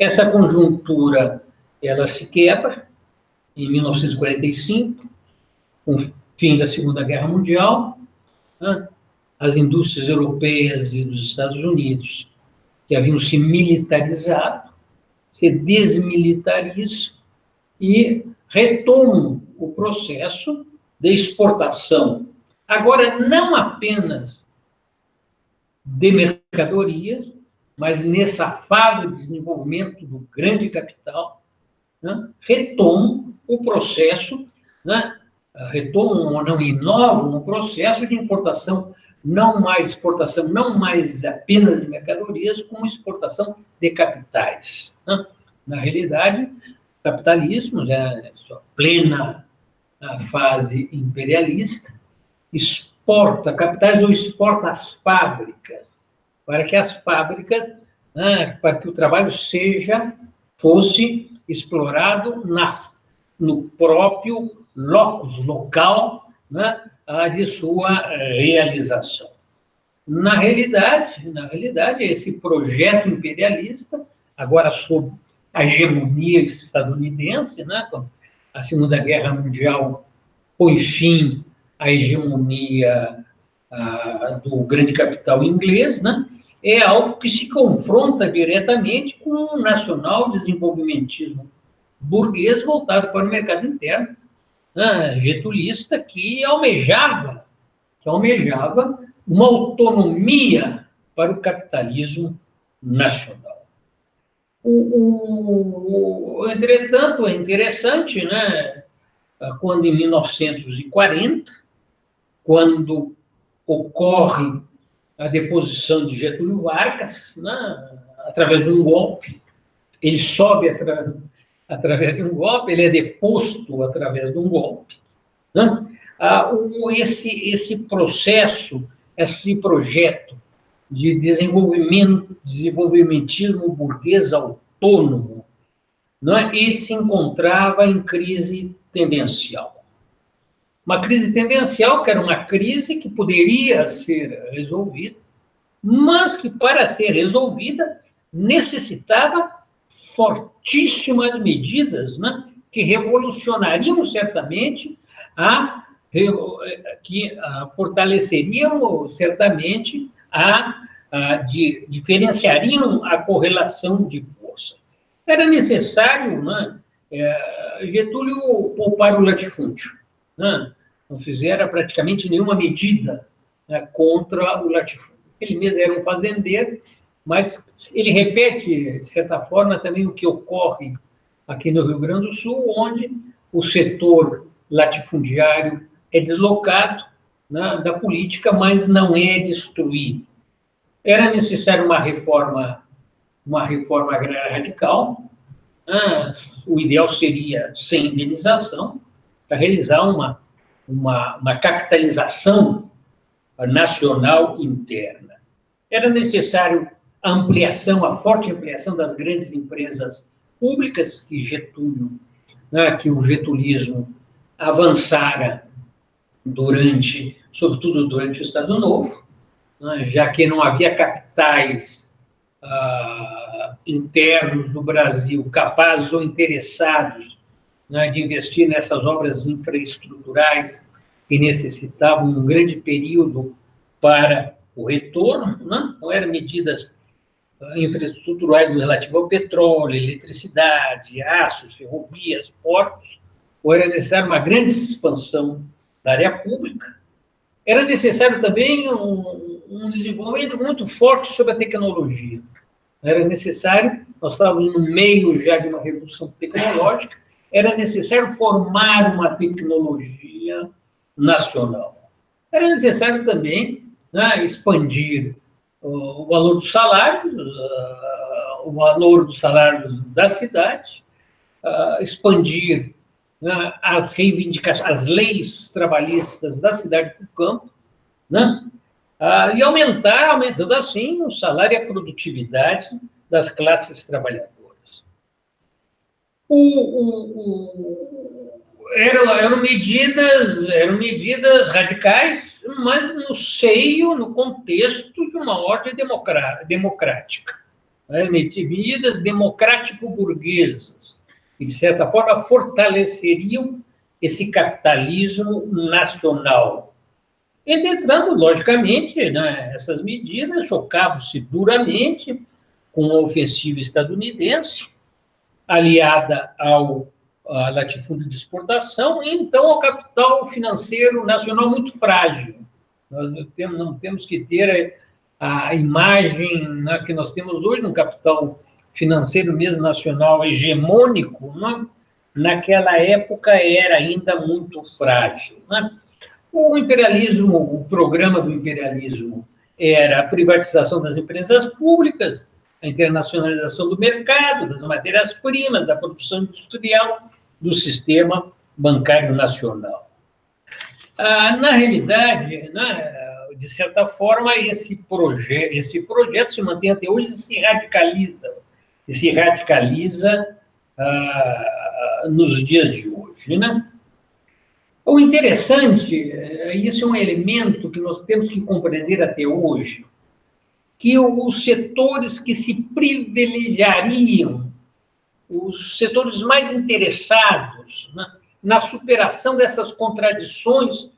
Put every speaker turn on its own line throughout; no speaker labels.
Essa conjuntura, ela se quebra em 1945, com o fim da Segunda Guerra Mundial, né? As indústrias europeias e dos Estados Unidos, que haviam se militarizado, se desmilitarizam e retomam o processo de exportação. Agora, não apenas de mercadorias, mas nessa fase de desenvolvimento do grande capital, né, retomam o processo, né, retomam ou não inovam no processo de importação, não mais exportação, não mais apenas de mercadorias, como exportação de capitais. Né? Na realidade, o capitalismo, já na sua plena fase imperialista, exporta capitais ou exporta as fábricas, para que as fábricas, né, para que o trabalho fosse explorado no próprio locus, local, né, de sua realização. Na realidade, esse projeto imperialista, agora sob a hegemonia estadunidense, né, a Segunda Guerra Mundial põe fim à hegemonia do grande capital inglês, né, é algo que se confronta diretamente com o nacional desenvolvimentismo burguês voltado para o mercado interno, getulista, que almejava uma autonomia para o capitalismo nacional. Entretanto, é interessante, né, quando em 1940, quando ocorre a deposição de Getúlio Vargas, né, através de um golpe, ele sobe através de um golpe, ele é deposto através de um golpe, né? Esse processo, esse projeto de desenvolvimentismo burguês autônomo, né, ele se encontrava em crise tendencial. Uma crise tendencial, que era uma crise que poderia ser resolvida, mas que, para ser resolvida, necessitava fortíssimas medidas, né, que revolucionariam certamente, que fortaleceriam certamente, diferenciariam a correlação de força. Era necessário, né, Getúlio poupar o latifúndio, né, não fizera praticamente nenhuma medida, né, contra o latifúndio. Ele mesmo era um fazendeiro, mas ele repete, de certa forma, também o que ocorre aqui no Rio Grande do Sul, onde o setor latifundiário é deslocado, né, da política, mas não é destruído. Era necessária uma reforma agrária radical, né? O ideal seria sem indenização, para realizar uma capitalização nacional interna. Era necessário a forte ampliação das grandes empresas públicas que o getulismo avançara sobretudo durante o Estado Novo, né, já que não havia capitais internos do Brasil capazes ou interessados, né, de investir nessas obras infraestruturais que necessitavam um grande período para o retorno, né? Não eram medidas infraestruturais relativo ao petróleo, eletricidade, aços, ferrovias, portos, ou era necessário uma grande expansão da área pública. Era necessário também um desenvolvimento muito forte sobre a tecnologia. Era necessário, nós estávamos no meio já de uma revolução tecnológica, era necessário formar uma tecnologia nacional. Era necessário também, né, expandir o valor dos salários, da cidade, expandir, né, as reivindicações, as leis trabalhistas da cidade para o campo, né, e aumentando assim o salário e a produtividade das classes trabalhadoras. Eram medidas radicais, mas no contexto de uma ordem democrática. medidas democrático-burguesas, que, de certa forma, fortaleceriam esse capitalismo nacional. Entrando, logicamente, né, essas medidas chocavam-se duramente com a ofensiva estadunidense, aliada ao latifúndio de exportação, e então ao capital financeiro nacional muito frágil. Nós não temos que ter a imagem, né, que nós temos hoje no capital financeiro mesmo nacional hegemônico, né? Naquela época era ainda muito frágil. Né? O imperialismo, o programa do imperialismo era a privatização das empresas públicas, a internacionalização do mercado, das matérias-primas, da produção industrial, do sistema bancário nacional. Na realidade, né, de certa forma, esse projeto se mantém até hoje e se radicaliza nos dias de hoje. Né? O interessante, isso é um elemento que nós temos que compreender até hoje, que os setores que se privilegiariam, os setores mais interessados, né, na superação dessas contradições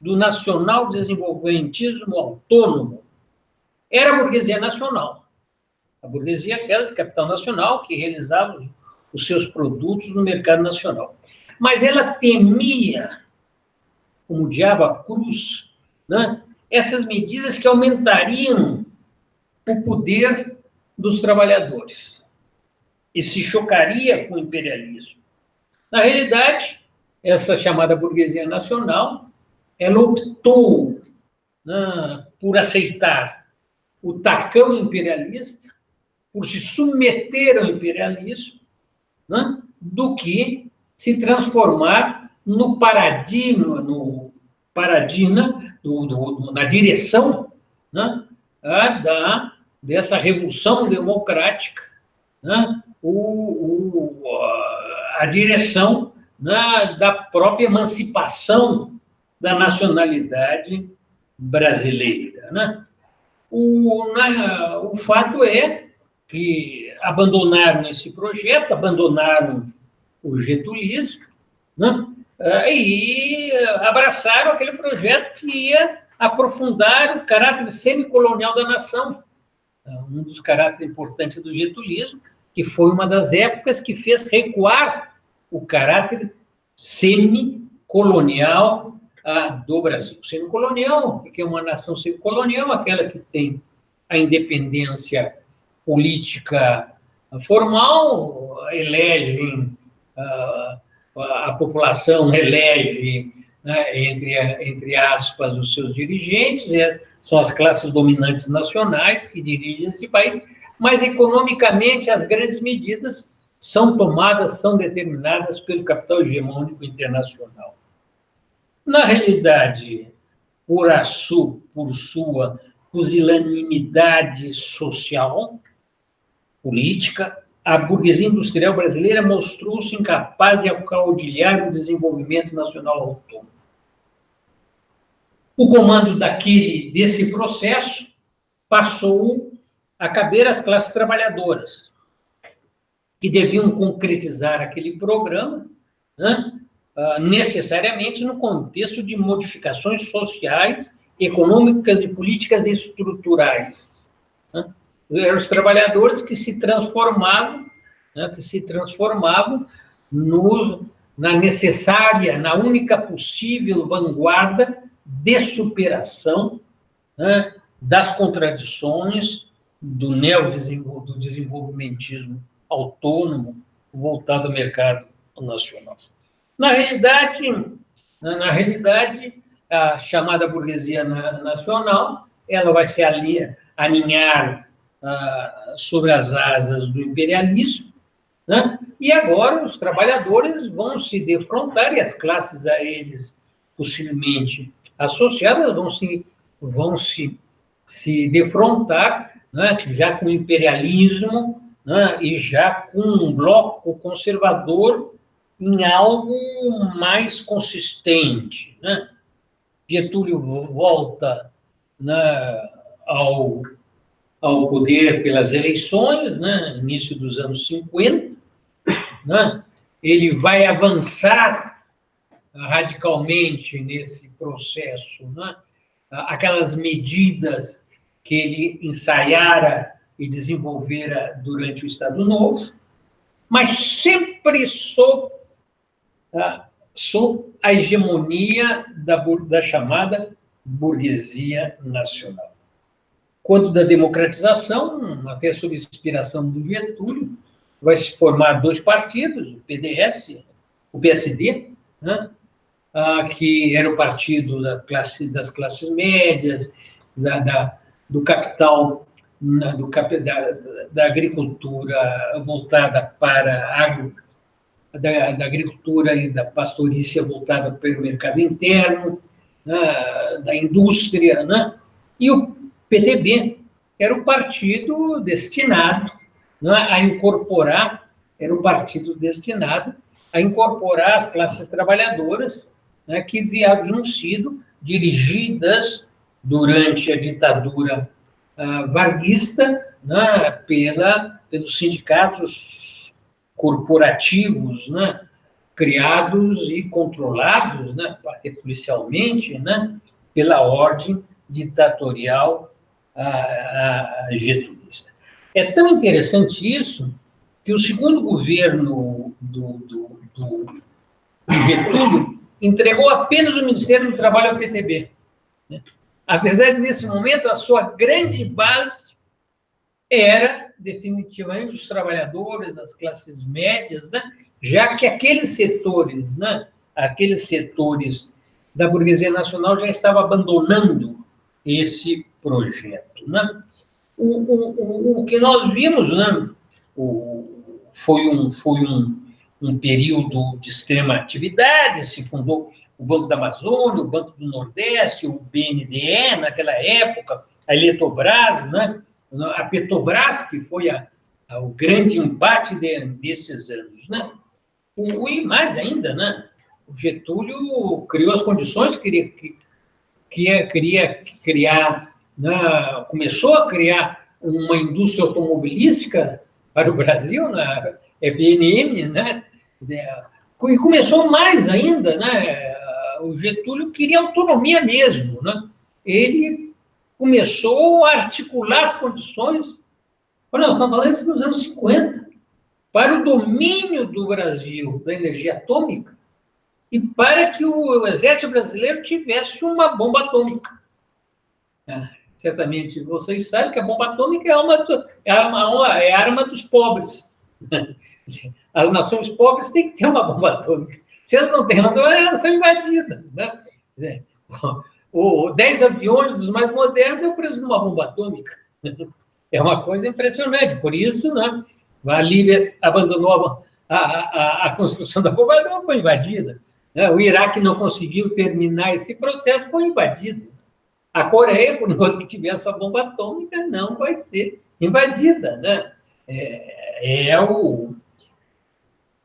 do nacional desenvolvimentismo autônomo, era a burguesia nacional. A burguesia aquela de capital nacional que realizava os seus produtos no mercado nacional. Mas ela temia, como o diabo a cruz, né, essas medidas que aumentariam o poder dos trabalhadores e se chocaria com o imperialismo. Na realidade, essa chamada burguesia nacional, ela optou, né, por aceitar o tacão imperialista, por se submeter ao imperialismo, né, do que se transformar no paradigma, na direção, né, dessa revolução democrática, né, a direção, né, da própria emancipação da nacionalidade brasileira. Né? O fato é que abandonaram esse projeto, abandonaram o getulismo, né? E abraçaram aquele projeto que ia aprofundar o caráter semicolonial da nação. Um dos caráteres importantes do getulismo, que foi uma das épocas que fez recuar o caráter semicolonial do Brasil. Semicolonial, que é uma nação semicolonial, aquela que tem a independência política formal, elegem, a população elege, né, entre aspas, os seus dirigentes, são as classes dominantes nacionais que dirigem esse país, mas economicamente as grandes medidas são tomadas, são determinadas pelo capital hegemônico internacional. Na realidade, por sua pusilanimidade social, política, a burguesia industrial brasileira mostrou-se incapaz de acaudilhar o desenvolvimento nacional autônomo. O comando desse processo passou a caber às classes trabalhadoras, que deviam concretizar aquele programa, né, necessariamente no contexto de modificações sociais, econômicas e políticas estruturais. Né? Eram os trabalhadores que se transformavam, né, na necessária, na única possível vanguarda de superação, né, das contradições do desenvolvimentismo autônomo voltado ao mercado nacional. Na realidade, a chamada burguesia nacional, ela vai se aninhar sobre as asas do imperialismo, né? E agora os trabalhadores vão se defrontar, e as classes a eles possivelmente associadas vão se defrontar, né, já com o imperialismo, né, e já com um bloco conservador em algo mais consistente. Né? Getúlio volta, né, ao ao poder pelas eleições, né, início dos anos 50, né, ele vai avançar radicalmente nesse processo, né, aquelas medidas que ele ensaiara e desenvolvera durante o Estado Novo, mas sempre sob a hegemonia da chamada burguesia nacional. Quando da democratização, até sob inspiração do Getúlio, vai se formar dois partidos, o PDS, o PSD, né? Que era o partido das classes médias, do capital, da agricultura voltada para da agricultura e da pastorícia voltada para o mercado interno, né, da indústria, né? E o PTB era o partido destinado, né, a incorporar, era o partido destinado a incorporar as classes trabalhadoras, né, que haviam sido dirigidas durante a ditadura varguista, né, pelos sindicatos corporativos, né, criados e controlados, né, até policialmente, né, pela ordem ditatorial getulista. É tão interessante isso que o segundo governo do Getúlio entregou apenas o Ministério do Trabalho ao PTB. Né? Apesar de, nesse momento, a sua grande base era, definitivamente, os trabalhadores, as classes médias, né? Já que aqueles setores, né? Aqueles setores da burguesia nacional já estavam abandonando esse projeto. Né? O que nós vimos, né? Foi um período de extrema atividade, se fundou o Banco da Amazônia, o Banco do Nordeste, o BNDE, naquela época, a Eletrobras, né? A Petrobras, que foi o grande embate desses anos. Né? E mais ainda, né? O Getúlio criou as condições, queria criar, né? Começou a criar uma indústria automobilística para o Brasil, na FNM, né? E começou mais ainda, né? O Getúlio queria autonomia mesmo, né? Ele começou a articular as condições, nós estamos falando isso nos anos 50, para o domínio do Brasil da energia atômica e para que o exército brasileiro tivesse uma bomba atômica. Certamente vocês sabem que a bomba atômica é a arma dos pobres. As nações pobres têm que ter uma bomba atômica. Se elas não têm, elas são invadidas. Né? 10 aviões dos mais modernos é o preço de uma bomba atômica. É uma coisa impressionante. Por isso, né, a Líbia abandonou a construção da bomba atômica, foi invadida. Né? O Iraque não conseguiu terminar esse processo, foi invadido. A Coreia, por enquanto que tiver sua bomba atômica, não vai ser invadida. Né?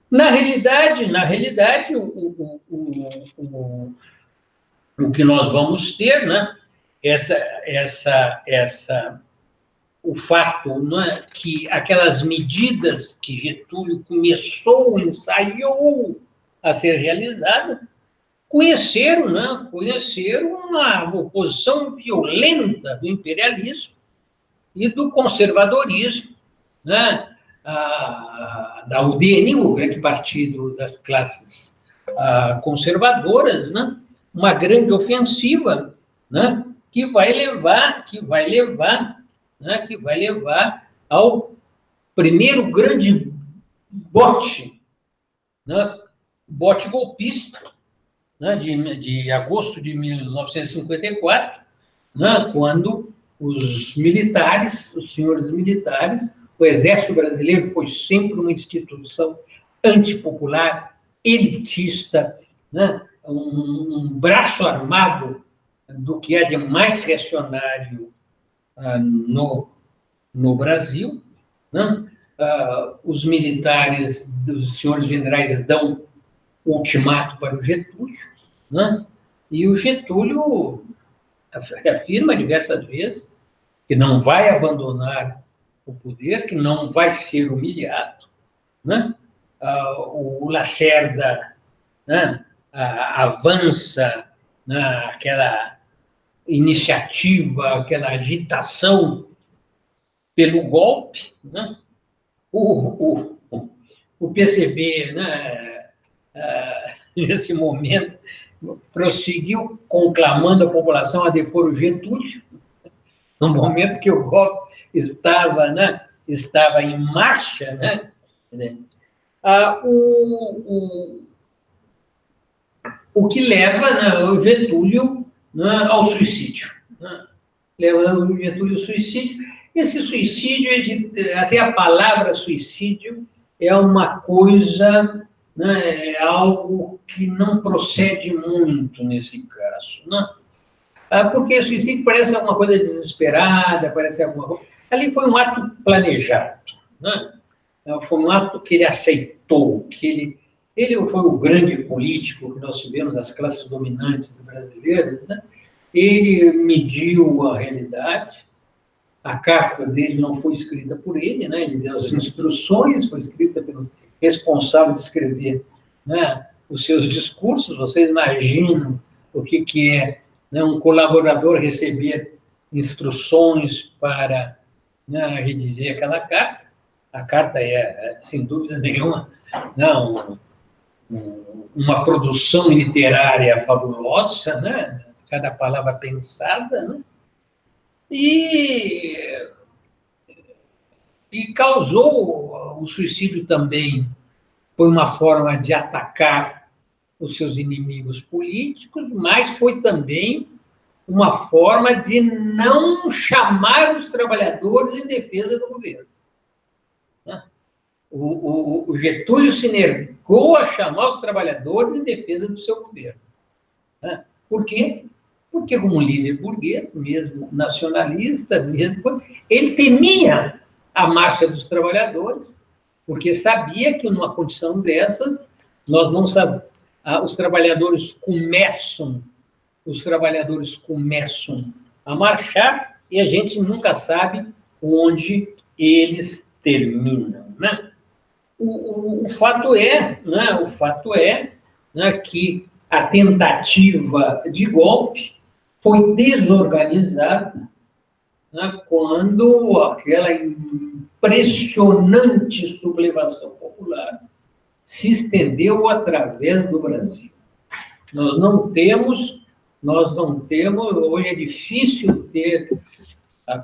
Na realidade o que nós vamos ter, né? O fato, né, que aquelas medidas que Getúlio ensaiou a ser realizada, conheceram uma oposição violenta do imperialismo e do conservadorismo, né, da UDN, o grande partido das classes conservadoras, né, uma grande ofensiva, né, que vai levar ao primeiro grande bote, né, bote golpista, né, de agosto de 1954, né, quando os senhores militares, o Exército Brasileiro foi sempre uma instituição antipopular, elitista, né, um braço armado do que é de mais reacionário no Brasil. Né? Os militares dos senhores generais dão o ultimato para o Getúlio, né? E o Getúlio afirma diversas vezes que não vai abandonar o poder, que não vai ser humilhado, né? O Lacerda, né, avança, né, aquela iniciativa, aquela agitação pelo golpe, né? O PCB, né, nesse momento, prosseguiu conclamando a população a depor o Getúlio, no momento que o golpe estava, né, estava em marcha, né? O que leva, né, o Getúlio, né, ao suicídio. Né? Leva o Getúlio ao suicídio. Esse suicídio, até a palavra suicídio, é uma coisa, né, é algo que não procede muito nesse caso. Né? Porque suicídio parece alguma coisa desesperada, parece alguma coisa... Ali foi um ato planejado. Né? Foi um ato que ele aceitou, que ele foi o grande político que nós tivemos nas classes dominantes brasileiras, né? Ele mediu a realidade, a carta dele não foi escrita por ele, né? Ele deu as instruções, foi escrita pelo responsável de escrever, né, os seus discursos. Vocês imaginam o que é, né, um colaborador receber instruções para, né, redigir aquela carta. A carta é, sem dúvida nenhuma, não, uma produção literária fabulosa, né? Cada palavra pensada, né? E, e causou o suicídio também, foi uma forma de atacar os seus inimigos políticos, mas foi também uma forma de não chamar os trabalhadores em defesa do governo. Né? O Getúlio se negou a chamar os trabalhadores em defesa do seu governo. Né? Por quê? Porque, como líder burguês, mesmo nacionalista, mesmo, ele temia a marcha dos trabalhadores, porque sabia que, numa condição dessas, nós não sabemos. Os trabalhadores começam a marchar e a gente nunca sabe onde eles terminam, né? O fato é, né, né, que a tentativa de golpe foi desorganizada, né, quando aquela impressionante sublevação popular se estendeu através do Brasil. Nós não temos, hoje é difícil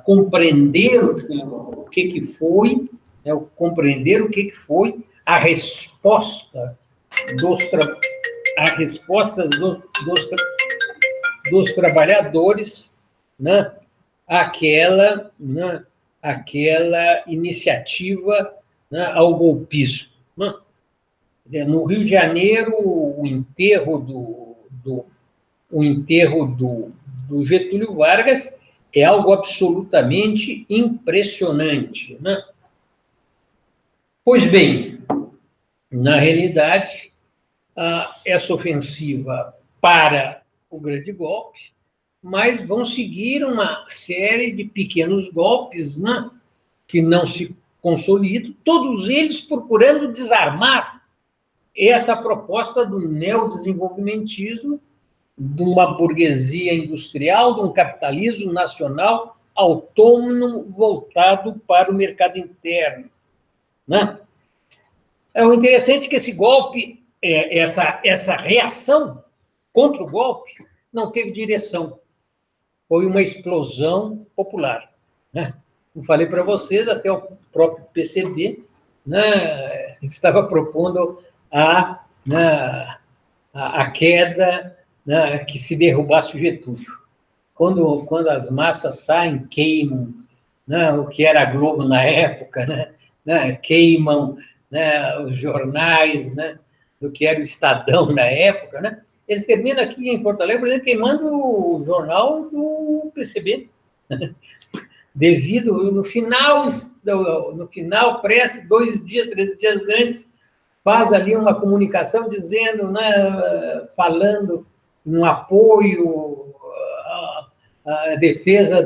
compreender o que foi, né, compreender o que foi a resposta dos trabalhadores, né, àquela iniciativa, né, ao golpismo. Né? No Rio de Janeiro, o enterro do Getúlio Vargas é algo absolutamente impressionante. Né? Pois bem, na realidade, essa ofensiva para o grande golpe, mas vão seguir uma série de pequenos golpes, né, que não se consolidam, todos eles procurando desarmar essa proposta do neodesenvolvimentismo, de uma burguesia industrial, de um capitalismo nacional autônomo voltado para o mercado interno. Né? O interessante é que esse golpe, essa reação contra o golpe, não teve direção. Foi uma explosão popular. Né? Como falei para vocês, até o próprio PCB, né, estava propondo a queda, né, que se derrubasse o Getúlio. Quando as massas saem, queimam, né, o que era a Globo na época, né, queimam, né, os jornais, né, do que era o Estadão na época, né? Eles terminam aqui em Porto Alegre, por exemplo, queimando o jornal do PCB. Devido, no final, prestes 2 dias, 3 dias antes, faz ali uma comunicação dizendo, né, falando um apoio à defesa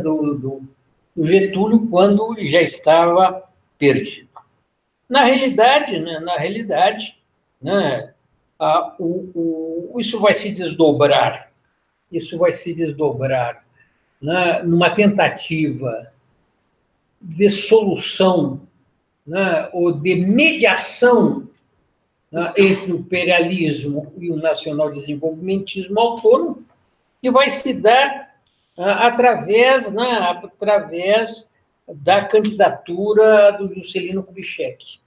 do Getúlio quando já estava perdido. Na realidade, né, isso vai se desdobrar, né, numa tentativa de solução, né, ou de mediação, né, entre o imperialismo e o nacional-desenvolvimentismo autônomo, que vai se dar através da candidatura do Juscelino Kubitschek.